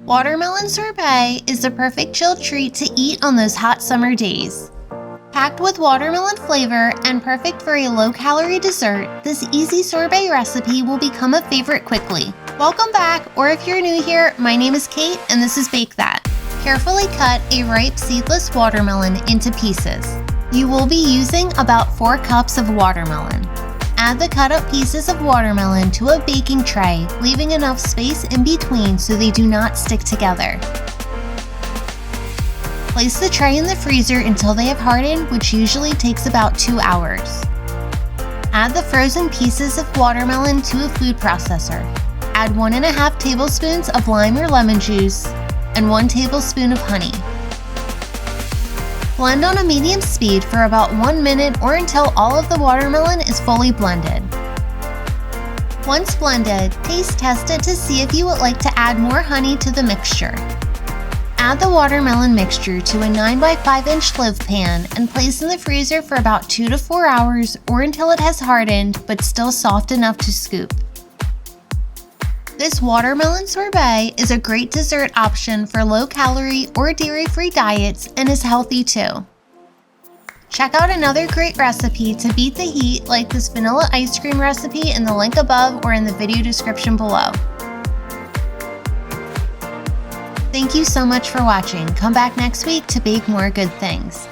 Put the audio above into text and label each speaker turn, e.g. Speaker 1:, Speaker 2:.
Speaker 1: Watermelon sorbet is the perfect chilled treat to eat on those hot summer days. Packed with watermelon flavor and perfect for a low-calorie dessert, this easy sorbet recipe will become a favorite quickly. Welcome back, or if you're new here, my name is Kate and this is Bake That. Carefully cut a ripe seedless watermelon into pieces. You will be using about 4 cups of watermelon. Add the cut up pieces of watermelon to a baking tray, leaving enough space in between so they do not stick together. Place the tray in the freezer until they have hardened, which usually takes about 2 hours. Add the frozen pieces of watermelon to a food processor. Add 1.5 tablespoons of lime or lemon juice and 1 tablespoon of honey. Blend on a medium speed for about 1 minute or until all of the watermelon is fully blended. Once blended, taste test it to see if you would like to add more honey to the mixture. Add the watermelon mixture to a 9 by 5 inch live pan and place in the freezer for about 2 to 4 hours or until it has hardened but still soft enough to scoop. This watermelon sorbet is a great dessert option for low-calorie or dairy-free diets and is healthy too. Check out another great recipe to beat the heat like this vanilla ice cream recipe in the link above or in the video description below. Thank you so much for watching. Come back next week to bake more good things.